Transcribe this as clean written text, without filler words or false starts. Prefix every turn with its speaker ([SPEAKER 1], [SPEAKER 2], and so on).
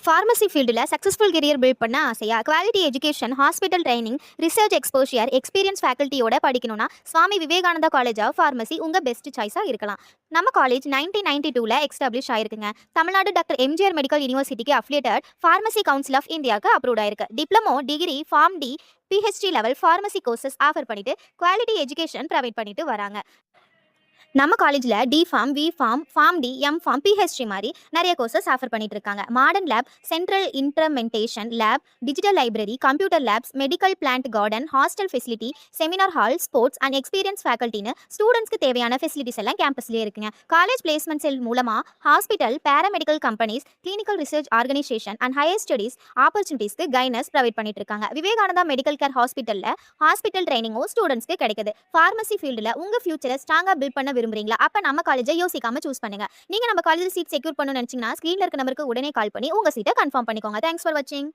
[SPEAKER 1] Pharmacy ஃபீல்டில் successful career build பண்ண ஆசையா? Quality education, hospital training, research exposure, experience ஃபேக்கல்ட்டியோட படிக்கணும்னா Swami Vivekananda college of pharmacy உங்கள் பெஸ்ட் சாய்ஸாக இருக்கலாம். நம்ம காலேஜ் 1992ல் எஸ்டாப்ளிஷ் ஆயிருக்குங்க. தமிழ்நாடு டாக்டர் எம்ஜிஆர் மெடிக்கல் யூனிவர்சிட்டிக்கு அஃபிலியேட்டட், ஃபார்மசி கவுன்சில் ஆஃப் இந்தியாவுக்கு அப்ரூவ்ட் ஆயிருக்கு. Diploma, degree, pharm D, PhD level pharmacy courses offer பண்ணிட்டு குவாலிட்டி எஜுகேஷன் ப்ரொவைட் பண்ணிட்டு வராங்க. நம்ம காலேஜில் D pharm, B pharm, pharm D, M pharm, PhD மாதிரி நிறைய கோர்சஸ் ஆஃபர் பண்ணிட்டு இருக்காங்க. Modern lab, central instrumentation lab, digital library, computer labs, medical plant garden, hostel facility, seminar hall, sports and experience ஃபேக்கல்ட்டின்னு ஸ்டூடெண்ட்ஸ்க்கு தேவையான ஃபெசிலிட்டிஸ் எல்லாம் கேம்பஸ்லேயே இருக்குங்க. College placement cell மூலமாக hospital, paramedical companies, clinical research organization and higher studies ஆப்பர்ச்சுனிட்டிஸ்க்கு கைனஸ் provide பண்ணிட்டு இருக்காங்க. விவேகானந்தா மெடிக்கல் கேர் ஹாஸ்பிட்டலில் ஹாஸ்பிட்டல் ட்ரைனிங்கும் ஸ்டூடெண்ட்ஸ்க்கு கிடைக்குது. ஃபார்மசி ஃபீல்டில் உங்கள் ஃபியூச்சரை ஸ்ட்ராங்காக பில்ட் பண்ண விரும்புறீங்களா? அப்ப நம்ம காலேஜை யோசிக்காம சூஸ் பண்ணுங்க. நீங்க நம்ம காலேஜ் சீட் செக்யூர் பண்ணனும்னு நினைச்சீங்கன்னா ஸ்கிரீன்ல இருக்க நம்பருக்கு உடனே கால் பண்ணி உங்க சீட்டை கன்ஃபார்ம் பண்ணிக்கோங்க. தேங்க்ஸ் ஃபார் வாட்சிங்.